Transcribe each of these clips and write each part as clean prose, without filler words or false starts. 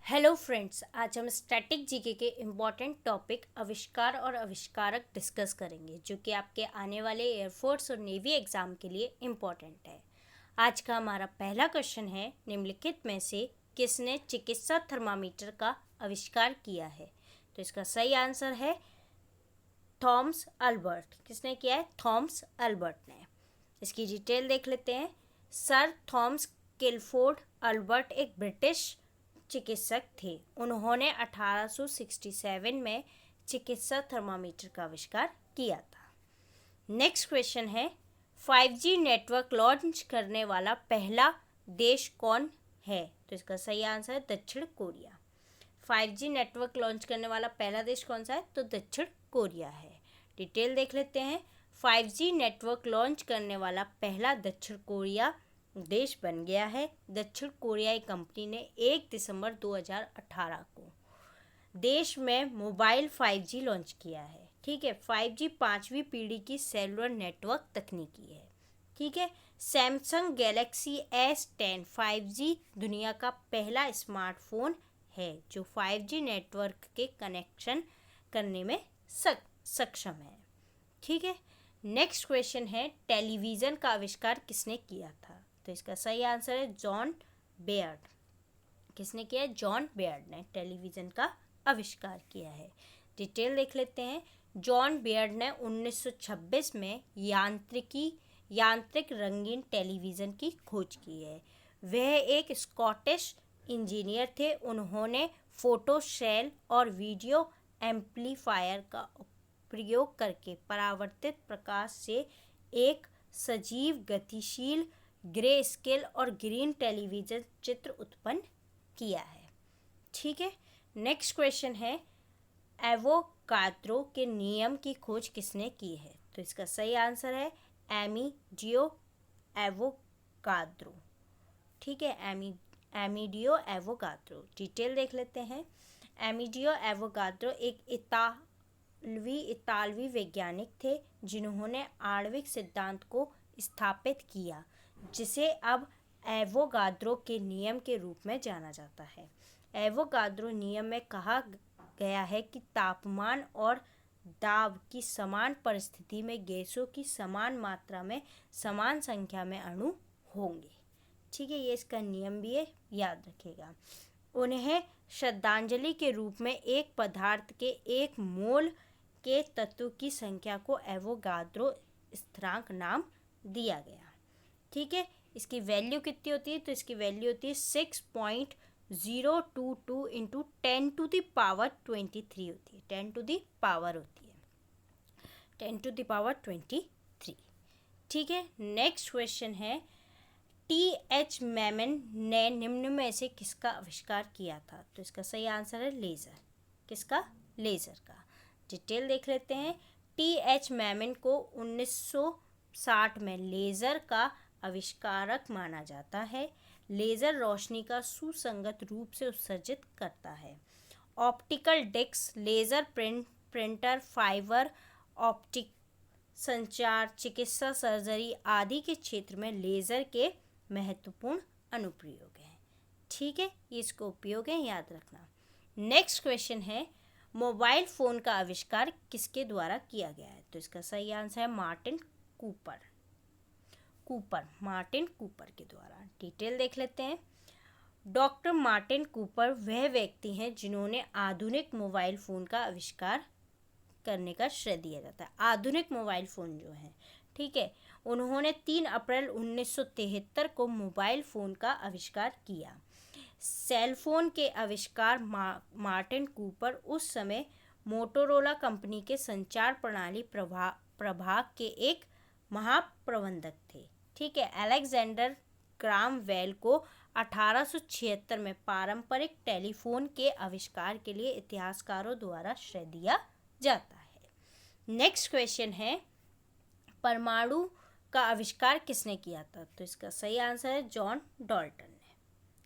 Hello friends, आज हम static GK के इम्पॉर्टेंट टॉपिक आविष्कार और आविष्कारक डिस्कस करेंगे, जो कि आपके आने वाले एयरफोर्स और नेवी एग्ज़ाम के लिए इम्पॉर्टेंट है। आज का हमारा पहला क्वेश्चन है, निम्नलिखित में से किसने चिकित्सा थर्मामीटर का आविष्कार किया है? तो इसका सही आंसर है थॉमस अल्बर्ट। किसने किया है? थॉमस अल्बर्ट ने। इसकी डिटेल देख लेते हैं। सर थॉमस किलफोर्ड अल्बर्ट एक ब्रिटिश चिकित्सक थे। उन्होंने 1867 में चिकित्सा थर्मामीटर का आविष्कार किया था। नेक्स्ट क्वेश्चन है, 5G नेटवर्क लॉन्च करने वाला पहला देश कौन है? तो इसका सही आंसर है दक्षिण कोरिया। 5G नेटवर्क लॉन्च करने वाला पहला देश कौन सा है? तो दक्षिण कोरिया है। डिटेल देख लेते हैं। 5G नेटवर्क लॉन्च करने वाला पहला दक्षिण कोरिया देश बन गया है। दक्षिण कोरियाई कंपनी ने 1 दिसंबर 2018 को देश में मोबाइल 5G लॉन्च किया है। ठीक है, 5G 5वीं पीढ़ी की सेलुलर नेटवर्क तकनीकी है। ठीक है, सैमसंग गैलेक्सी S10 5G दुनिया का पहला स्मार्टफोन है जो 5G नेटवर्क के कनेक्शन करने में सक्षम है। ठीक है, नेक्स्ट क्वेश्चन है, टेलीविज़न का आविष्कार किसने किया था? तो इसका सही आंसर है जॉन बेयर्ड। किसने किया है? जॉन बेयर्ड ने टेलीविज़न का आविष्कार किया है। डिटेल देख लेते हैं। जॉन बेयर्ड ने 1926 में यांत्रिक रंगीन टेलीविज़न की खोज की है। वह एक स्कॉटिश इंजीनियर थे। उन्होंने फोटो सेल और वीडियो एम्पलीफायर का प्रयोग करके परावर्तित प्रकाश से एक सजीव, गतिशील, ग्रे स्केल और ग्रीन टेलीविज़न चित्र उत्पन्न किया है। ठीक है, नेक्स्ट क्वेश्चन है, एवोगाद्रो के नियम की खोज किसने की है? तो इसका सही आंसर है एमिडियो एवोगाद्रो। ठीक है, एमिडियो एवोगाद्रो। डिटेल देख लेते हैं। एमिडियो एवोगाद्रो एक इतालवी वैज्ञानिक थे जिन्होंने आणविक सिद्धांत को स्थापित किया, जिसे अब एवोगाद्रो के नियम के रूप में जाना जाता है। एवोगाद्रो नियम में कहा गया है कि तापमान और दाब की समान परिस्थिति में गैसों की समान मात्रा में समान संख्या में अणु होंगे। ठीक है, ये इसका नियम भी है, याद रखिएगा। उन्हें श्रद्धांजलि के रूप में एक पदार्थ के 1 मोल के तत्व की संख्या को एवोगाद्रो स्थिरांक नाम दिया गया। ठीक है, इसकी वैल्यू कितनी होती है? तो इसकी वैल्यू होती है 6.022 इंटू 10 टू द पावर 23 होती है। 10 टू द पावर होती है 10 टू द पावर 23। ठीक है, नेक्स्ट क्वेश्चन है, T.H. मैमन ने निम्न में से किसका आविष्कार किया था? तो इसका सही आंसर है लेज़र। किसका? लेज़र का। डिटेल देख लेते हैं। T.H. मैमन को 1960 में लेज़र का आविष्कारक माना जाता है। लेज़र रोशनी का सुसंगत रूप से उत्सर्जित करता है। Optical disc, laser printer, fibre optic संचार, चिकित्सा, सर्जरी आदि के क्षेत्र में लेज़र के महत्वपूर्ण अनुप्रयोग हैं। ठीक है, ये इसका उपयोग है, याद रखना। नेक्स्ट क्वेश्चन है, मोबाइल फ़ोन का आविष्कार किसके द्वारा किया गया है? तो इसका सही आंसर है मार्टिन कूपर के द्वारा। डिटेल देख लेते हैं। डॉक्टर मार्टिन कूपर वह व्यक्ति हैं जिन्होंने आधुनिक मोबाइल फ़ोन का आविष्कार करने का श्रेय दिया जाता है। आधुनिक मोबाइल फ़ोन जो है, ठीक है, उन्होंने 3 अप्रैल 1973 को मोबाइल फ़ोन का आविष्कार किया। सेलफोन के आविष्कार मार्टिन कूपर उस समय मोटोरोला कंपनी के संचार प्रणाली प्रभाग के एक महाप्रबंधक थे। ठीक है, अलेक्जेंडर ग्राम बेल को 1876 में पारंपरिक टेलीफोन के आविष्कार के लिए इतिहासकारों द्वारा श्रेय दिया जाता है। नेक्स्ट क्वेश्चन है, परमाणु का आविष्कार किसने किया था? तो इसका सही आंसर है जॉन डाल्टन ने।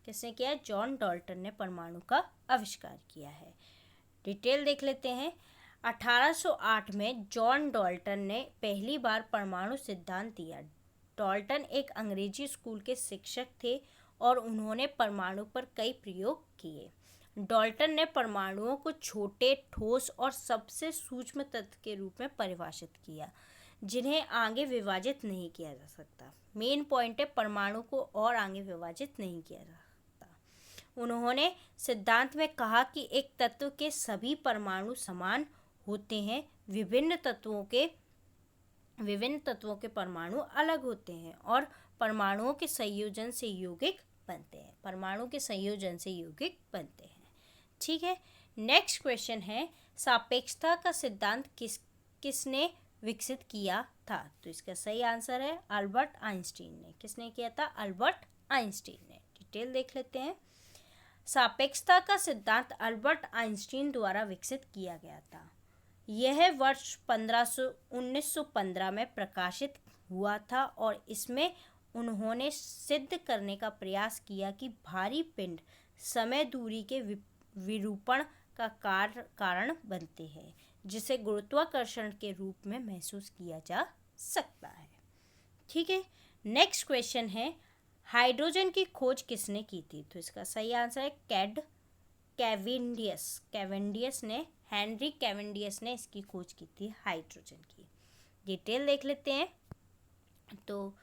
किसने किया है? जॉन डाल्टन ने परमाणु का आविष्कार किया है। डिटेल देख लेते हैं। 1808 में जॉन डाल्टन ने पहली बार परमाणु सिद्धांत दिया। डाल्टन एक अंग्रेजी स्कूल के शिक्षक थे और उन्होंने परमाणु पर कई प्रयोग किए। डाल्टन ने परमाणुओं को छोटे, ठोस और सबसे सूक्ष्म तत्व के रूप में परिभाषित किया, जिन्हें आगे विभाजित नहीं किया जा सकता। मेन पॉइंट है, परमाणु को और आगे विभाजित नहीं किया जा सकता। उन्होंने सिद्धांत में कहा कि एक तत्व के सभी परमाणु समान होते हैं, विभिन्न तत्वों के परमाणु अलग होते हैं और परमाणुओं के संयोजन से यौगिक बनते हैं। ठीक है, नेक्स्ट क्वेश्चन है, सापेक्षता का सिद्धांत किसने विकसित किया था? तो इसका सही आंसर है अल्बर्ट आइंस्टीन ने। किसने किया था? अल्बर्ट आइंस्टीन ने। डिटेल देख लेते हैं। सापेक्षता का सिद्धांत अल्बर्ट आइंस्टीन द्वारा विकसित किया गया था। यह वर्ष 1915 में प्रकाशित हुआ था और इसमें उन्होंने सिद्ध करने का प्रयास किया कि भारी पिंड समय दूरी के विरूपण का कारण बनते हैं, जिसे गुरुत्वाकर्षण के रूप में महसूस किया जा सकता है। ठीक है, नेक्स्ट क्वेश्चन है, हाइड्रोजन की खोज किसने की थी? तो इसका सही आंसर है हेनरी कैवेंडियस ने इसकी खोज की थी हाइड्रोजन की। डिटेल देख लेते हैं। तो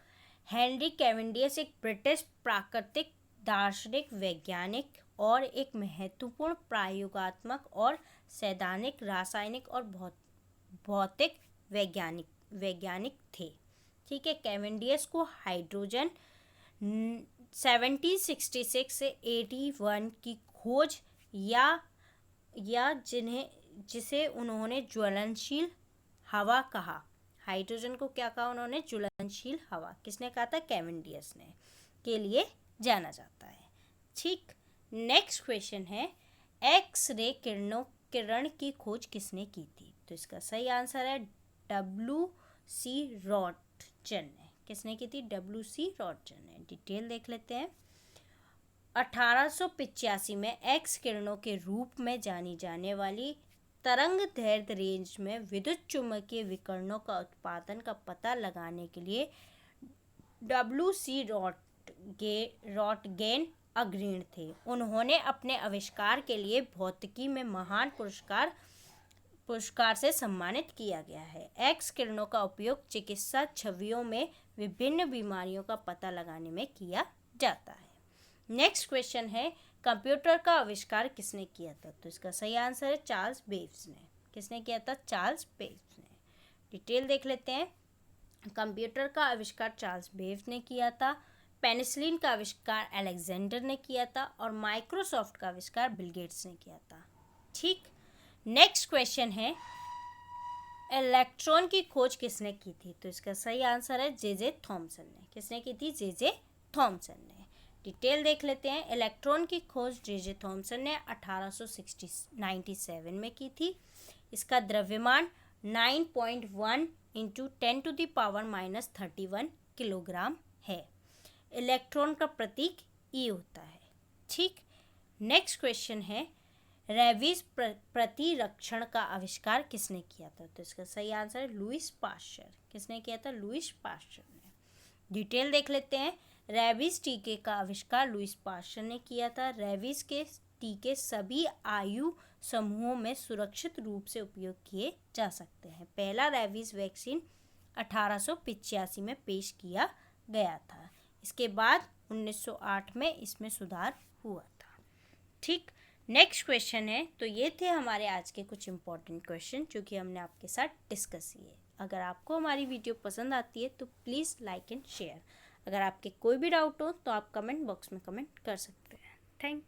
हेनरी कैवेंडियस एक ब्रिटिश प्राकृतिक दार्शनिक, वैज्ञानिक और एक महत्वपूर्ण प्रयोगात्मक और सैद्धांतिक, रासायनिक और भौतिक वैज्ञानिक थे। ठीक है, कैवेंडियस को हाइड्रोजन 1766 से 81 की खोज या जिसे उन्होंने ज्वलनशील हवा कहा। हाइड्रोजन को क्या कहा उन्होंने? ज्वलनशील हवा। किसने कहा था? कैवेंडियस ने। के लिए जाना जाता है। ठीक, नेक्स्ट क्वेश्चन है, एक्स रे किरण की खोज किसने की थी? तो इसका सही आंसर है W.C. रॉन्टगन ने। किसने की थी? W.C. रॉन्टगन ने। डिटेल देख लेते हैं। 1885 में एक्स किरणों के रूप में जानी जाने वाली तरंग दैर्ध्य रेंज में विद्युत चुम्बकीय विकिरणों का उत्पादन का पता लगाने के लिए W.C. रॉन्टगेन अग्रणी थे। उन्होंने अपने आविष्कार के लिए भौतिकी में महान पुरस्कार से सम्मानित किया गया है। एक्स किरणों का उपयोग चिकित्सा छवियों में विभिन्न बीमारियों का पता लगाने में किया जाता है। नेक्स्ट क्वेश्चन है, कंप्यूटर का आविष्कार किसने किया था? तो इसका सही आंसर है चार्ल्स बेब्स ने। किसने किया था? चार्ल्स बेब्स ने। डिटेल देख लेते हैं। कंप्यूटर का आविष्कार चार्ल्स बेब्स ने किया था। पेनिसिलिन का आविष्कार अलेक्जेंडर ने किया था और माइक्रोसॉफ्ट का आविष्कार बिल गेट्स ने किया था। ठीक, नेक्स्ट क्वेश्चन है, इलेक्ट्रॉन की खोज किसने की थी? तो इसका सही आंसर है जे थॉमसन ने। किसने की थी? जे थॉमसन ने। डिटेल देख लेते हैं। इलेक्ट्रॉन की खोज जे थॉमसन ने 1897 में की थी। इसका द्रव्यमान 9.1 × 10⁻³ किलोग्राम है। इलेक्ट्रॉन का प्रतीक ई होता है। ठीक, नेक्स्ट क्वेश्चन है, रेबीज प्रतिरक्षण का आविष्कार किसने किया था? तो इसका सही आंसर है लुईस पाश्चर। किसने किया था? लुईस पाश्चर ने। डिटेल देख लेते हैं। रेबीज टीके का आविष्कार लुईस पाश्चर ने किया था। रेबीज के टीके सभी आयु समूहों में सुरक्षित रूप से उपयोग किए जा सकते हैं। पहला रेबीज वैक्सीन 1885 में पेश किया गया था। इसके बाद 1908 में इसमें सुधार हुआ था। ठीक, नेक्स्ट क्वेश्चन है, तो ये थे हमारे आज के कुछ इंपॉर्टेंट क्वेश्चन जो कि हमने आपके साथ डिस्कस किए। अगर आपको हमारी वीडियो पसंद आती है तो प्लीज़ लाइक एंड शेयर। अगर आपके कोई भी डाउट हो तो आप कमेंट बॉक्स में कमेंट कर सकते हैं। थैंक